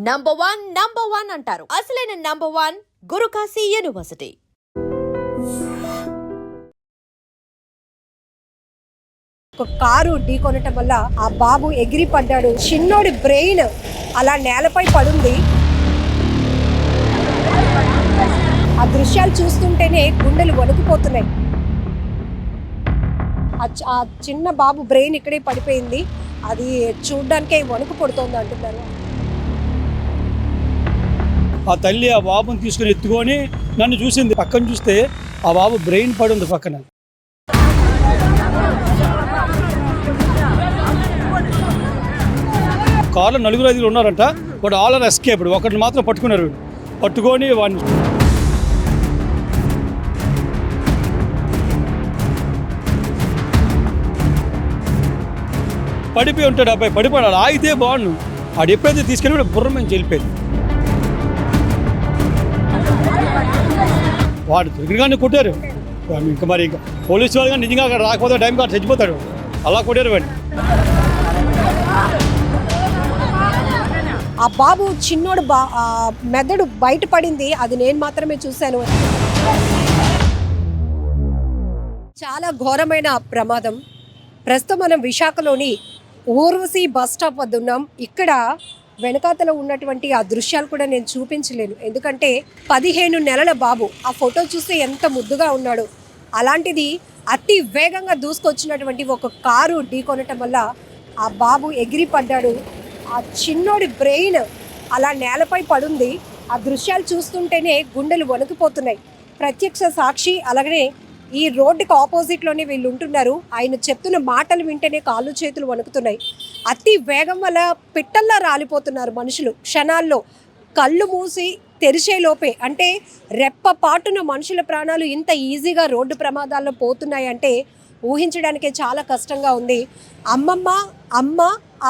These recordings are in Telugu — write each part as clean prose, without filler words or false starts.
నంబర్ వన్ అంటారు. అసలైన నంబర్ వన్ గురుకాశీ యూనివర్సిటీ. ఒక కారు ఢీకొనటం వల్ల ఆ బాబు ఎగిరి పడ్డాడు. చిన్నోడి బ్రెయిన్ అలా నేలపై పడుంది. ఆ దృశ్యాలు చూస్తుంటేనే గుండెలు వణికిపోతున్నాయి. ఆ చిన్న బాబు బ్రెయిన్ ఇక్కడే పడిపోయింది. అది చూడ్డానికే వణుకు పడుతోంది అంటున్నారు. ఆ తల్లి ఆ బాబుని తీసుకుని ఎత్తుకొని నన్ను చూసింది. పక్కన చూస్తే ఆ బాబు బ్రెయిన్ పడి ఉంది పక్కన. కార్లో 4-5 ఉన్నారంట. వాడు ఆల్ ఎస్కేప్. ఒకరిని మాత్రం పట్టుకున్నారు. పట్టుకొని వాడిని పడిపోయి ఉంటాడు. అబ్బాయి పడిపోయాడు. ఆగితే బాగుండు. ఆడు ఎప్పుడైతే తీసుకెళ్ళి బుర్ర మేము వెళ్ళిపోయింది. వాడు దొరికిగానే కొట్టారు. ఇంకా మరి ఇంకా పోలీసు వాళ్ళు కానీ నిజంగా అక్కడ రాకపోతే టైం కాదు చచ్చిపోతాడు. అలా కొట్టారు వాడిని. ఆ బాబు చిన్నోడు మెదడు బయటపడింది. అది నేను మాత్రమే చూశాను. చాలా ఘోరమైన ప్రమాదం. ప్రస్తుతం మనం విశాఖలోని ఊర్వశి బస్ స్టాప్ వద్ద ఉన్నాం. ఇక్కడ వెనకాతలో ఉన్నటువంటి ఆ దృశ్యాలు కూడా నేను చూపించలేను. ఎందుకంటే 15 నెలల బాబు. ఆ ఫోటో చూస్తే ఎంత ముద్దుగా ఉన్నాడు. అలాంటిది అతి వేగంగా దూసుకొచ్చినటువంటి ఒక కారు ఢీకొనటం వల్ల ఆ బాబు ఎగిరి పడ్డాడు. ఆ చిన్నోడి బ్రెయిన్ అలా నేలపై పడుంది. ఆ దృశ్యాలు చూస్తుంటేనే గుండెలు వణికిపోతున్నాయి. ప్రత్యక్ష సాక్షి. అలాగనే ఈ రోడ్డుకి ఆపోజిట్లోనే వీళ్ళు ఉంటున్నారు. ఆయన చెప్తున్న మాటలు వింటేనే కాళ్ళు చేతులు వణుకుతున్నాయి. అతి వేగం వల్ల పిట్టల్లా రాలిపోతున్నారు మనుషులు. క్షణాల్లో కళ్ళు మూసి తెరిచేలోపే, అంటే రెప్పపాటున మనుషుల ప్రాణాలు ఇంత ఈజీగా రోడ్డు ప్రమాదాల్లో పోతున్నాయంటే ఊహించడానికే చాలా కష్టంగా ఉంది. అమ్మ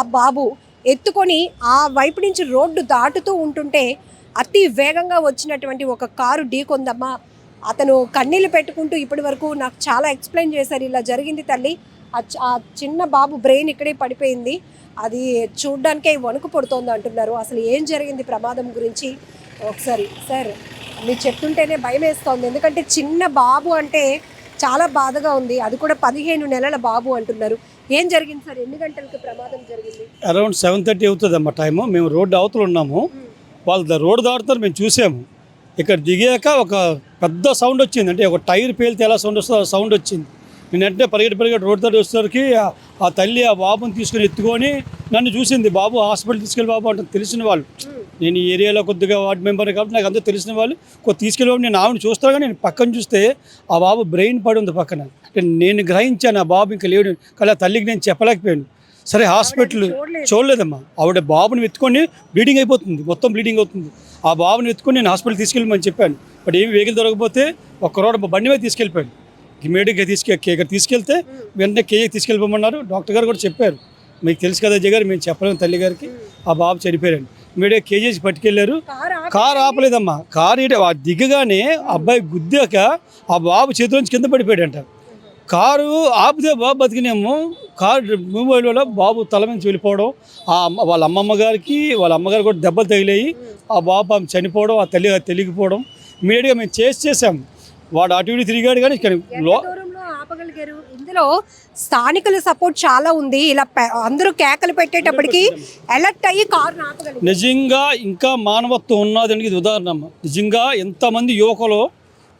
ఆ బాబు ఎత్తుకొని ఆ వైపు నుంచి రోడ్డు దాటుతూ ఉంటుంటే అతి వేగంగా వచ్చినటువంటి ఒక కారు ఢీకొందమ్మా. అతను కన్నీళ్ళు పెట్టుకుంటూ ఇప్పటి వరకు నాకు చాలా ఎక్స్ప్లెయిన్ చేశారు. ఇలా జరిగింది తల్లి. ఆ చిన్న బాబు బ్రెయిన్ ఇక్కడే పడిపోయింది. అది చూడ్డానికే వణుకు పడుతోంది అంటున్నారు. అసలు ఏం జరిగింది ప్రమాదం గురించి ఒకసారి సార్ మీరు చెప్తుంటేనే భయం వేస్తోంది. ఎందుకంటే చిన్న బాబు అంటే చాలా బాధగా ఉంది. అది కూడా 15 నెలల బాబు అంటున్నారు. ఏం జరిగింది సార్? ఎన్ని గంటలకు ప్రమాదం జరిగింది? అరౌండ్ 7:30 అవుతుందమ్మా టైము. మేము రోడ్డు అవతల ఉన్నాము. వాళ్ళు రోడ్డు దాటుతారు మేము చూసాము. ఇక్కడ దిగాక ఒక పెద్ద సౌండ్ వచ్చింది. అంటే ఒక టైర్ పేలితే ఎలా సౌండ్ వస్తుందో ఆ సౌండ్ వచ్చింది. నేను వెంటనే పరిగెట్టి రోడ్డు దాటి వచ్చేసరికి ఆ తల్లి ఆ బాబుని తీసుకుని ఎత్తుకొని నన్ను చూసింది. బాబు హాస్పిటల్ తీసుకెళ్ళి బాబు అంటే తెలిసిన వాళ్ళు. నేను ఈ ఏరియాలో కొద్దిగా వార్డు మెంబర్ కాబట్టి నాకు అంతా తెలిసిన వాళ్ళు తీసుకెళ్ళి బాబు. నేను ఆవిడ చూస్తాను కానీ నేను పక్కన చూస్తే ఆ బాబు బ్రెయిన్ పడి ఉంది పక్కన. అంటే నేను గ్రహించాను ఆ బాబు ఇంకా లేడు. కానీ ఆ తల్లికి నేను చెప్పలేకపోయాను. సరే హాస్పిటల్ చూడలేదమ్మా. ఆవిడ బాబుని ఎత్తుకొని బ్లీడింగ్ అయిపోతుంది. మొత్తం బ్లీడింగ్ అవుతుంది. ఆ బాబుని ఎత్తుకొని నేను హాస్పిటల్ తీసుకెళ్ళమని చెప్పాను. బట్ ఏమి వెహికల్ దొరకకపోతే ఒక రోడ్డు బండి మీద తీసుకెళ్ళిపోయాను. ఇమీడియట్గా ఇక్కడ తీసుకెళ్తే వెంటనే కేజీకి తీసుకెళ్ళిపోమన్నారు. డాక్టర్ గారు కూడా చెప్పారు, మీకు తెలుసు కదా అజయ్ గారు, మేము చెప్పలేము తల్లి గారికి ఆ బాబు చనిపోయారండి. ఇమీడియట్గా కేజీకి పట్టుకెళ్ళారు. కారు ఆపలేదమ్మా. కారు దిగగానే అబ్బాయి గుద్దాక ఆ బాబు చేతిలోంచి కింద పడిపోయాడంట. కారు ఆపితే బాబు బతికినేమో. కారు మూవ్ అయ్యే బాబు తల నుంచి వెళ్ళిపోవడం, వాళ్ళ అమ్మగారు కూడా దెబ్బలు తగిలాయి. ఆ బాబు చనిపోవడం, ఆ తల్లి తెలియకపోవడం. ఇమీడియట్గా మేము చేసాము. వాడు అటు ఇటు తిరిగాడు కానీ ఆపగలిగారు. ఇందులో స్థానికుల సపోర్ట్ చాలా ఉంది. ఇలా అందరూ కేకలు పెట్టేటప్పటికి అలర్ట్ అయ్యి కారు ఆపగలిగారు. నిజంగా ఇంకా మానవత్వం ఉన్నదని ఇది ఉదాహరణ. నిజంగా ఎంతమంది యువకులు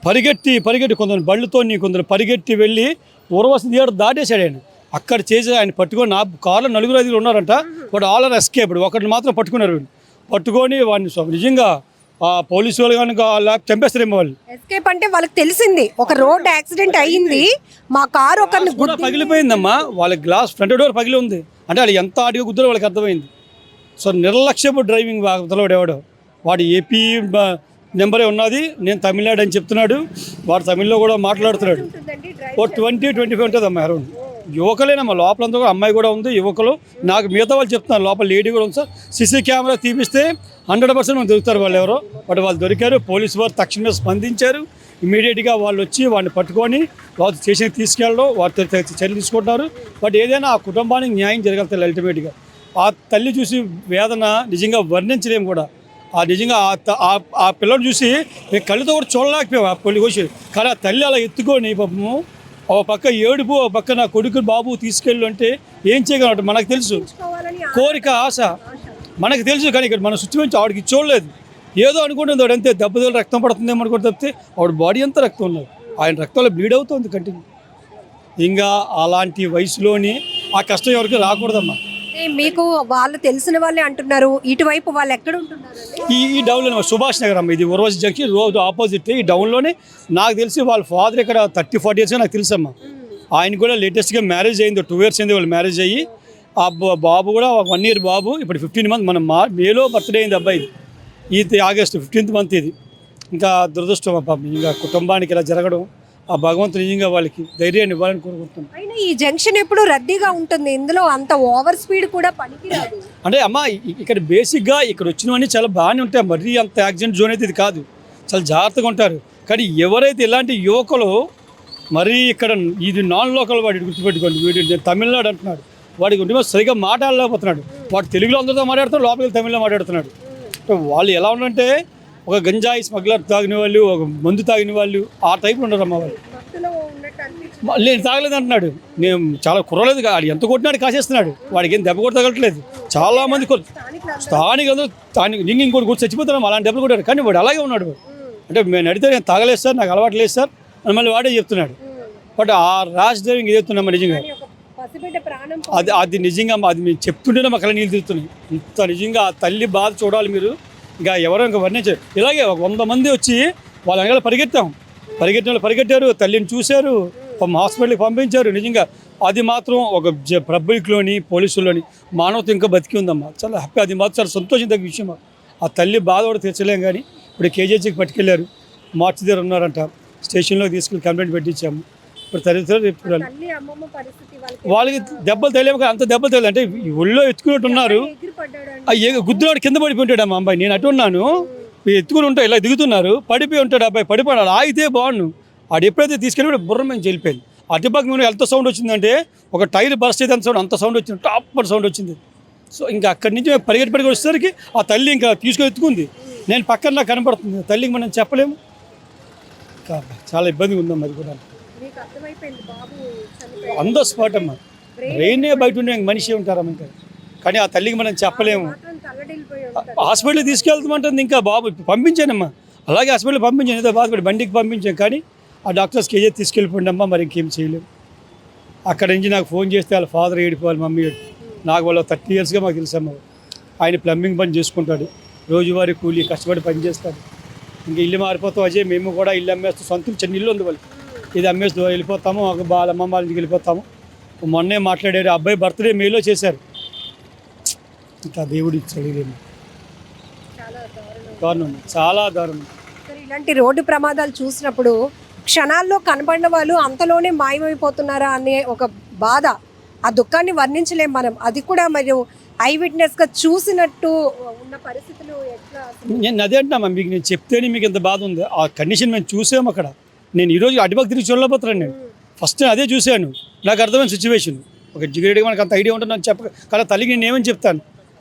పరిగెట్టి కొందరు బళ్ళతో కొందరు పరిగెట్టి వెళ్ళి ఊర్వశి థియేటర్ దాటేశాడు. ఆయన అక్కడ చేసి ఆయన పట్టుకొని నా కార్లో 4-5 ఉన్నారంట. వాడు ఆల్ ఎస్కేప్. ఒకరిని మాత్రం పట్టుకున్నారు. పట్టుకొని వాడిని నిజంగా పోలీసు వాళ్ళు కానీ చంపేస్తారేమో. వాళ్ళు ఎస్కేప్ అంటే వాళ్ళకి తెలిసింది ఒక రోడ్ యాక్సిడెంట్ అయ్యింది, మా కారు ఒకరిని కూడా పగిలిపోయిందమ్మా. వాళ్ళ గ్లాస్ ఫ్రంట్ డోర్ పగిలి ఉంది. అంటే వాళ్ళు ఎంత ఆడిగా గుద్దులో వాళ్ళకి అర్థమైంది. సో నిర్లక్ష్యపు డ్రైవింగ్ ఎవడో వాడు ఏపీ నెంబరే ఉన్నది. నేను తమిళనాడు అని చెప్తున్నాడు. వాడు తమిళ్లో కూడా మాట్లాడుతున్నాడు. 20-25 ఉంటుంది అమ్మాయి. అరౌండ్ యువకులేనమ్మా. లోపలంతా కూడా అమ్మాయి కూడా ఉంది, యువకులు. నాకు మిగతా వాళ్ళు చెప్తున్నారు లోపల లేడీ కూడా ఉంది సార్. సీసీ కెమెరా తీపిస్తే 100% మనం దొరుకుతారు వాళ్ళు ఎవరో. బట్ వాళ్ళు దొరికారు. పోలీసు వారు తక్షణమే స్పందించారు. ఇమీడియట్గా వాళ్ళు వచ్చి వాడిని పట్టుకొని వాళ్ళు స్టేషన్కి తీసుకెళ్ళడం, వారి చర్యలు తీసుకుంటున్నారు. బట్ ఏదైనా ఆ కుటుంబానికి న్యాయం జరగలుగుతారు అల్టిమేట్గా. ఆ తల్లి చూసి వేదన నిజంగా వర్ణించలేము కూడా. ఆ నిజంగా ఆ పిల్లలు చూసి నేను కళ్ళతో కూడా చూడలేకపోయాం ఆ పొలి వచ్చి. కానీ ఆ తల్లి అలా ఎత్తుకొని పాపము ఒక పక్క ఏడుపు, ఒక పక్క నా కొడుకు బాబు తీసుకెళ్ళు అంటే ఏం చేయగలరు మనకు తెలుసు. కోరిక ఆశ మనకు తెలుసు, కానీ ఇక్కడ మన సిచ్యువేషన్ ఆవిడకి చూడలేదు. ఏదో అనుకుంటుంది వాడు, అంతే దెబ్బతలు రక్తం పడుతుందేమో అనుకుంటే తప్పితే ఆవిడ బాడీ అంతా రక్తం ఉన్నది, ఆయన రక్తంలో బ్లీడ్ అవుతుంది కంటిన్యూ. ఇంకా అలాంటి వయసులోని ఆ కష్టం ఎవరికి రాకూడదమ్మా. మీకు వాళ్ళు తెలిసిన వాళ్ళే అంటున్నారు, ఇటువైపు వాళ్ళు ఎక్కడ ఉంటున్నారు? ఈ డౌన్లోనే సుభాష్ నగర్ అమ్మ, ఇది ఉర్వశి జంక్షన్ రోజు ఆపోజిట్. ఈ డౌన్లోనే నాకు తెలిసి వాళ్ళ ఫాదర్ ఇక్కడ 30-40 years నాకు తెలుసమ్మా. ఆయన కూడా లేటెస్ట్గా మ్యారేజ్ అయింది, 2 years అయింది వాళ్ళు మ్యారేజ్ అయ్యి. ఆ బాబు కూడా 1 year బాబు, ఇప్పుడు 15 months. మన మేలో బర్త్డే అయింది అబ్బాయి, ఇది August 15th month ఇది. ఇంకా దురదృష్టం పాపం, ఇంకా కుటుంబానికి ఇలా జరగడం. ఆ భగవంతుడు నిజంగా వాళ్ళకి ధైర్యాన్ని ఇవ్వాలని కోరుకుంటున్నాను. అయినా ఈ జంక్షన్ ఎప్పుడు రద్దీగా ఉంటుంది, ఇందులో అంత ఓవర్ స్పీడ్ కూడా పనికిరాదు. అంటే అమ్మ ఇక్కడ బేసిక్గా ఇక్కడ వచ్చినవన్నీ చాలా బాగానే ఉంటాయి, మరీ అంత యాక్సిడెంట్ జోన్ అయితే ఇది కాదు, చాలా జాగ్రత్తగా ఉంటారు. కానీ ఎవరైతే ఇలాంటి యువకులు మరీ ఇక్కడ ఇది నాన్ లోకల్ వాడి గుర్తుపెట్టుకోండి, వీడు తమిళనాడు అంటున్నాడు, వాడికి ఉంటే సరిగ్గా మాట్లాడలేకపోతున్నాడు. వాడు తెలుగులో అందరితో మాట్లాడుతున్నాడు, లోపలికి తమిళ్లో మాట్లాడుతున్నాడు. వాళ్ళు ఎలా ఉన్నారంటే ఒక గంజాయి స్మగ్లర్ తాగిన వాళ్ళు, ఒక మందు తాగిన వాళ్ళు, ఆ టైప్లో ఉన్నారు అమ్మ వాళ్ళు. నేను తాగలేదు అంటున్నాడు, నేను చాలా కుర్రలేదు, వాడు ఎంత కొట్టినాడు కాసేస్తున్నాడు, వాడికి ఏం దెబ్బ కూడా తగలట్లేదు. చాలా మంది స్థానిక ఇంకోటి కూడా చచ్చిపోతున్నాం అలాంటి దెబ్బలు కొట్టారు, కానీ వాడు అలాగే ఉన్నాడు. అంటే నేను అడిగితే నేను తాగలేదు సార్, నాకు అలవాటు లేదు సార్ అని మళ్ళీ వాడే చెప్తున్నాడు. బట్ ఆ ర్యాష్ డ్రైవింగ్ ఏదైతున్నామా నిజంగా అది నిజంగా అది మేము చెప్తుంటేనే మాకు అలా నీళ్ళు తిరుగుతున్నాయి. ఇంత నిజంగా ఆ తల్లి బాధ చూడాలి మీరు. ఇంకా ఎవరో ఇంకా వర్ణించారు. ఇలాగే 100 మంది వచ్చి వాళ్ళ వెనకాల పరిగెట్టారు, తల్లిని చూశారు, హాస్పిటల్కి పంపించారు. నిజంగా అది మాత్రం ఒక పబ్లిక్లోని పోలీసుల్లోని మానవత ఇంకా బతికి ఉందమ్మా. చాలా హ్యాపీ, అది మాత్రం చాలా సంతోషించే విషయం. ఆ తల్లి బాధ కూడా తీర్చలేం. కానీ ఇప్పుడు కేజీహెచ్కి పట్టుకెళ్ళారు, మార్చి దగ్గర ఉన్నారంట, స్టేషన్లో తీసుకెళ్ళి కంప్లైంట్ పెట్టించాము. ఇప్పుడు తల్లిదండ్రులు వాళ్ళకి దెబ్బలు తెలియక అంత దెబ్బలు తెలియదు, అంటే ఒళ్ళో ఎత్తుకున్నట్టు ఉన్నారు. గుద్దునాడు కింద పడిపోయింటాడు అమ్మ అబ్బాయి, నేను అటు ఉన్నాను, ఎత్తుకుని ఉంటా ఇలా దిగుతున్నారు, పడిపోయి ఉంటాడు అబ్బాయి, పడిపోయాడు. ఆగితే బాగుండు, ఆడు ఎప్పుడైతే తీసుకెళ్ళి బుర్ర మేము చెల్లిపోయింది. అటుపక్క ఎంత సౌండ్ వచ్చిందంటే ఒక టైర్ బర్స్ట్ అయితే అంత సౌండ్ వచ్చింది, టాప్ సౌండ్ వచ్చింది. సో ఇంకా అక్కడి నుంచి పరిగెట్టి వచ్చేసరికి ఆ తల్లి ఇంకా తీసుకొని ఎత్తుకుంది. నేను పక్కన నాకు కనపడుతుంది, తల్లికి మనం చెప్పలేము. చాలా ఇబ్బందిగా ఉందమ్మా అది కూడా. ఆన్ ద స్పాట్ అమ్మా, బ్రెయినే బయట ఉండే మనిషి ఉంటారమ్మ ఇంకా. కానీ ఆ తల్లికి మనం చెప్పలేము. హాస్పిటల్కి తీసుకెళ్తామంటుంది, ఇంకా బాబు పంపించానమ్మా, అలాగే హాస్పిటల్కి పంపించాను, ఏదో బాధపడి బండికి పంపించాను. కానీ ఆ డాక్టర్స్ కేజీ తీసుకెళ్ళిపోండి అమ్మా, మరి ఇంకేం చేయలేము. అక్కడ నుంచి నాకు ఫోన్ చేస్తే వాళ్ళ ఫాదర్ ఏడిపోవాలి, మమ్మీ నాకు వాళ్ళ 30 yearsగా మాకు తెలుసమ్మా. ఆయన ప్లంబింగ్ పని చేసుకుంటాడు, రోజువారీ కూలీ కష్టపడి పని చేస్తాడు. ఇంకా ఇల్లు మారిపోతాం అజయ్, మేము కూడా ఇల్లు అమ్మేస్తాం, సొంత చిన్న ఇల్లు ఉంది వాళ్ళకి, ఇది అమ్మేస్తూ వెళ్ళిపోతాము, వాళ్ళ అమ్మమ్మ వాళ్ళ ఇంటికి వెళ్ళిపోతాము. మొన్నే మాట్లాడారు, అబ్బాయి బర్త్డే మేలో చేశారు. ఇంకా దేవుడు ఇచ్చాడు, దారుణం, చాలా దారుణం. ఇలాంటి రోడ్డు ప్రమాదాలు చూసినప్పుడు క్షణాల్లో కనబడిన వాళ్ళు అంతలోనే మాయమైపోతున్నారా అనే ఒక బాధ, ఆ దుఃఖాన్ని వర్ణించలేం మనం. అది కూడా మరియు ఐ విట్నెస్గా చూసినట్టు ఉన్న పరిస్థితులు ఎట్లా? నేను అదే అంటున్నా మీకు, నేను చెప్తేనే మీకు ఎంత బాధ ఉంది. ఆ కండిషన్ మేము చూసాము అక్కడ. నేను ఈరోజు అటుపక్క తిరిగి చూడలేకపోతున్నాను. నేను ఫస్ట్ అదే చూశాను, నాకు అర్థమైన సిచ్యువేషన్. ఒక జిగరేడిగా మనకు అంత ఐడియా ఉంటుంది, నాకు చెప్పక కానీ తల్లికి నేను ఏమని చెప్తాను,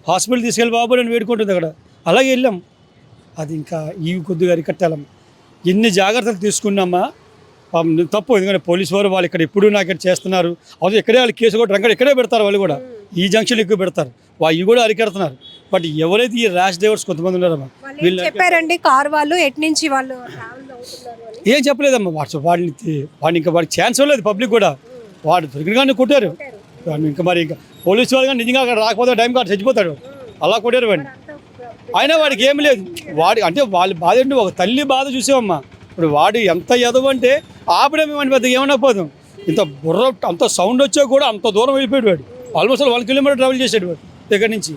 హాస్పిటల్ తీసుకెళ్ళి బాబు నేను వేడుకుంటుంది అక్కడ. అలాగే వెళ్ళాం, అది ఇంకా ఈ కొద్దిగా అరికట్టాలమ్మ. ఎన్ని జాగ్రత్తలు తీసుకున్నామా తప్పు, ఎందుకంటే పోలీసు వారు వాళ్ళు ఇక్కడ ఎప్పుడు నాకు ఇక్కడ చేస్తున్నారు. అది ఎక్కడే వాళ్ళు కేసు కూడా రంగడు ఇక్కడే పెడతారు, వాళ్ళు కూడా ఈ జంక్షన్ ఎక్కువ పెడతారు, వాళ్ళు కూడా అరికెడుతున్నారు. బట్ ఎవరైతే ఈ ర్యాష్ డ్రైవర్స్ కొంతమంది ఉన్నారమ్మా, వీళ్ళు చెప్పారండి కార్ వాళ్ళు ఎటు నుంచి వాళ్ళు ఏం చెప్పలేదమ్మా. వాడిని ఇంకా వాడికి ఛాన్స్ లేదు, పబ్లిక్ కూడా వాడు దొరికినగానే కొట్టారు. ఇంకా మరి ఇంకా పోలీసు వాళ్ళు కానీ నిజంగా అక్కడ రాకపోతే టైం కాదు చచ్చిపోతాడు, అలా కొట్టారు వాడిని. అయినా వాడికి ఏం లేదు, వాడి అంటే వాళ్ళ బాధ ఏంటి, ఒక తల్లి బాధ చూసామమ్మా. ఇప్పుడు వాడు ఎంత ఎదవంటే ఆపడే మేము పెద్ద ఏమన్నా పోదాం, ఇంత బుర్ర అంత సౌండ్ వచ్చా కూడా అంత దూరం వెళ్ళిపోయాడు వాడు. ఆల్మోస్ట్ 1 kilometer ట్రావెల్ చేసాడు వాడు దగ్గర నుంచి.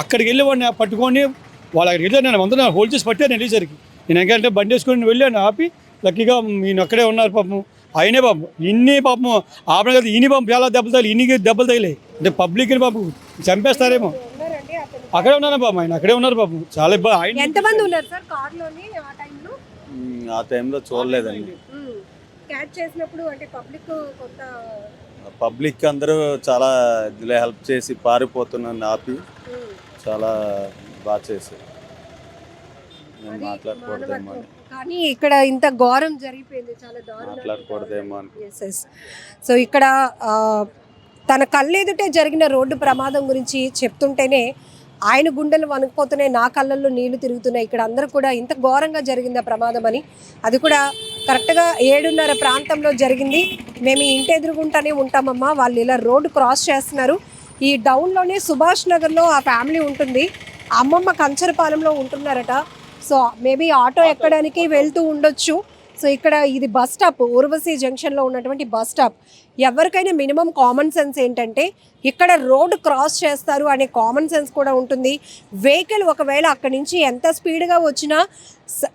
అక్కడికి వెళ్ళి వాడిని పట్టుకొని వాళ్ళ అక్కడికి వెళ్ళి నేను అందరూ హోల్డ్ చేసి పట్టాను. వెళ్ళేసరికి నేను ఎందుకంటే బండి వేసుకొని వెళ్ళాను, ఆపి లక్కీగా నేను అక్కడే ఉన్నారు పాపం. ఆయనే పాపం ఇన్ని పాపం ఆపణ కదా, ఇన్ని పాపం చాలా దెబ్బలు తగిలి, ఇన్ని దెబ్బలు తగిలాయి. అంటే పబ్లిక్ని పాపం చంపేస్తారేమో. అక్కడే ఉన్నాను పాపం, ఆయన అక్కడే ఉన్నారు పాపం, చాలా ఇబ్బంది. ఎంతమంది ఉన్నారు సార్ కార్లోని ఆ టైంలో? ఆ టైంలో చూడలేదండి. క్యాచ్ చేసినప్పుడు అంటే పబ్లిక్ కొంత పబ్లిక్ అందరూ చాలా ఇందులో హెల్ప్ చేసి పారిపోతున్నాను ఆపి చాలా బాగా చేశారు. నేను అది మాట్లాడకూడదేమో మానవత్వం. అని కానీ ఇక్కడ ఇంత ఘోరం జరిగిపోయింది, చాలా మాట్లాడకూడదేమో అని. సో ఇక్కడ తన కళ్ళెదుటే జరిగిన రోడ్డు ప్రమాదం గురించి చెప్తుంటేనే ఆయన గుండెలు వణుకుపోతున్నాయి, నా కళ్ళల్లో నీళ్లు తిరుగుతున్నాయి. ఇక్కడ అందరూ కూడా ఇంత ఘోరంగా జరిగింది ఆ ప్రమాదం అని. అది కూడా కరెక్ట్గా 7:30 ప్రాంతంలో జరిగింది. మేము ఈ ఇంటి ఎదురుగుంటానే ఉంటామమ్మా, వాళ్ళు ఇలా రోడ్డు క్రాస్ చేస్తున్నారు. ఈ డౌన్లోనే సుభాష్ నగర్లో ఆ ఫ్యామిలీ ఉంటుంది. ఆ అమ్మమ్మ కంచరపాలెంలో ఉంటున్నారట. సో మేబీ ఆటో ఎక్కడానికి వెళ్తూ ఉండొచ్చు. సో ఇక్కడ ఇది బస్ స్టాప్, ఊర్వశి జంక్షన్లో ఉన్నటువంటి బస్ స్టాప్. ఎవరికైనా మినిమం కామన్ సెన్స్ ఏంటంటే ఇక్కడ రోడ్ క్రాస్ చేస్తారు అనే కామన్ సెన్స్ కూడా ఉంటుంది. వెహికల్ ఒకవేళ అక్కడి నుంచి ఎంత స్పీడ్గా వచ్చినా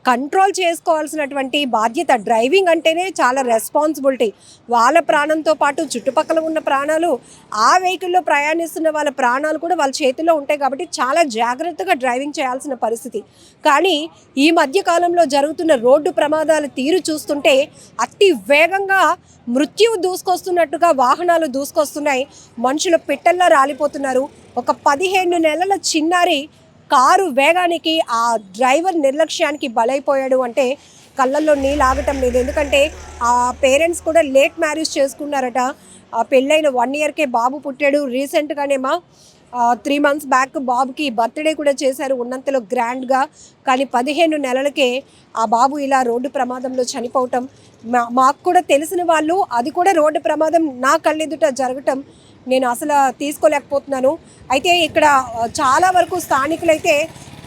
కంట్రోల్ చేసుకోవాల్సినటువంటి బాధ్యత, డ్రైవింగ్ అంటేనే చాలా రెస్పాన్సిబిలిటీ. వాళ్ళ ప్రాణంతో పాటు చుట్టుపక్కల ఉన్న ప్రాణాలు, ఆ వెహికల్లో ప్రయాణిస్తున్న వాళ్ళ ప్రాణాలు కూడా వాళ్ళ చేతిలో ఉంటాయి. కాబట్టి చాలా జాగ్రత్తగా డ్రైవింగ్ చేయాల్సిన పరిస్థితి. కానీ ఈ మధ్య కాలంలో జరుగుతున్న రోడ్డు ప్రమాదాల తీరు చూస్తుంటే అతి వేగంగా మృత్యువు దూసుకొస్తున్నట్టుగా వాహనాలు దూసుకొస్తున్నాయి. మనుషులు పిట్టల్లా రాలిపోతున్నారు. ఒక 15 నెలల చిన్నారి కారు వేగానికి ఆ డ్రైవర్ నిర్లక్ష్యానికి బలైపోయాడు అంటే కళ్ళల్లో నీళ్ళు ఆగటం లేదు. ఎందుకంటే ఆ పేరెంట్స్ కూడా లేట్ మ్యారేజ్ చేసుకున్నారట. ఆ పెళ్ళైన 1 ఇయర్కే బాబు పుట్టాడు. రీసెంట్గానేమో 3 మంత్స్ బ్యాక్ బాబుకి బర్త్డే కూడా చేశారు ఉన్నంతలో గ్రాండ్గా. కానీ 15 నెలలకే ఆ బాబు ఇలా రోడ్డు ప్రమాదంలో చనిపోవటం, మాకు కూడా తెలిసిన వాళ్ళు అది కూడా రోడ్డు ప్రమాదం నా కళ్ళెదుట జరగటం నేను అసలు తీసుకోలేకపోతున్నాను. అయితే ఇక్కడ చాలా వరకు స్థానికులైతే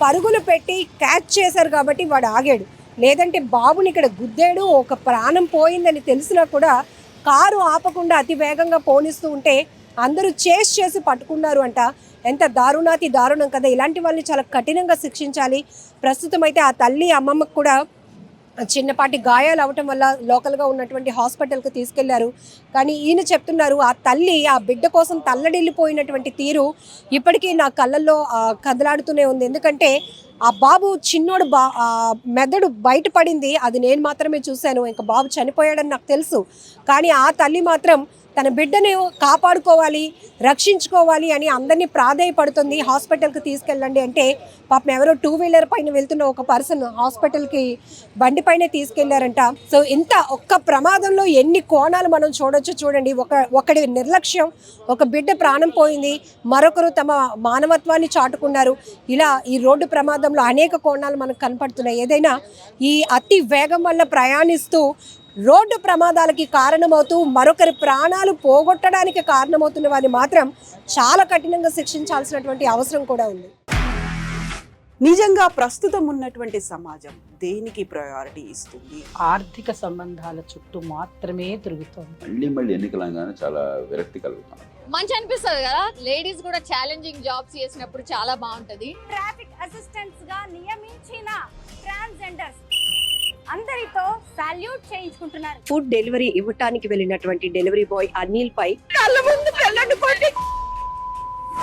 పరుగులు పెట్టి క్యాచ్ చేశారు కాబట్టి వాడు ఆగాడు. లేదంటే బాబుని ఇక్కడ గుద్దాడు, ఒక ప్రాణం పోయిందని తెలిసినా కూడా కారు ఆపకుండా అతి వేగంగా పోనిస్తూ ఉంటే అందరూ చేస్ చేసి పట్టుకున్నారు అంట. ఎంత దారుణాతి దారుణం కదా. ఇలాంటి వాళ్ళని చాలా కఠినంగా శిక్షించాలి. ప్రస్తుతం అయితే ఆ తల్లి అమ్మమ్మకు కూడా చిన్నపాటి గాయాలు అవటం వల్ల లోకల్గా ఉన్నటువంటి హాస్పిటల్కి తీసుకెళ్లారు. కానీ ఈయన చెప్తున్నారు ఆ తల్లి ఆ బిడ్డ కోసం తల్లడిల్లిపోయినటువంటి తీరు ఇప్పటికీ నా కళ్ళల్లో కదలాడుతూనే ఉంది. ఎందుకంటే ఆ బాబు చిన్నోడు మెదడు బయటపడింది, అది నేను మాత్రమే చూశాను. ఇంకా బాబు చనిపోయాడని నాకు తెలుసు. కానీ ఆ తల్లి మాత్రం తన బిడ్డను కాపాడుకోవాలి, రక్షించుకోవాలి అని అందరినీ ప్రాధేయపడుతుంది. హాస్పిటల్కి తీసుకెళ్ళండి అంటే పాపం ఎవరో 2 వీలర్ పైన వెళ్తున్న ఒక పర్సన్ హాస్పిటల్కి బండి పైన తీసుకెళ్లారంట. సో ఇంత ఒక్క ప్రమాదంలో ఎన్ని కోణాలు మనం చూడొచ్చు చూడండి. ఒకడి నిర్లక్ష్యం, ఒక బిడ్డ ప్రాణం పోయింది, మరొకరు తమ మానవత్వాన్ని చాటుకున్నారు. ఇలా ఈ రోడ్డు ప్రమాదంలో అనేక కోణాలు మనకు కనపడుతున్నాయి. ఏదైనా ఈ అతి వేగం వల్ల ప్రయాణిస్తూ రోడ్డు ప్రమాదాలకి కారణమవుతూ మరొకరి ప్రాణాలు పోగొట్టడానికి కారణమవుతున్న వారిని మాత్రం చాలా కఠినంగా శిక్షించాల్సినటువంటి అవసరం కూడా ఉంది. నిజంగా ప్రస్తుతం ఉన్నటువంటి సమాజం దేనికి ప్రయారిటీ ఇస్తుంది? ఆర్థిక సంబంధాల చుట్టూ మాత్రమే తిరుగుతుంది. మళ్ళీ ఎన్నికలంగానే చాలా విరక్తి కలుగుతాం. మంచి అనిపిస్తుంది కదా, లేడీస్ కూడా ఛాలెంజింగ్ జాబ్స్ చేసినప్పుడు చాలా బాగుంటది. ట్రాఫిక్ అసిస్టెంట్స్ గా నియమించిన ట్రాన్స్జెండర్స్ అందరితో సాల్యూట్ చేయించుకుంటున్నారు. ఫుడ్ డెలివరీ ఇవ్వటానికి వెళ్ళినటువంటి డెలివరీ బాయ్ అనిల్ పై కళ్ళ ముందు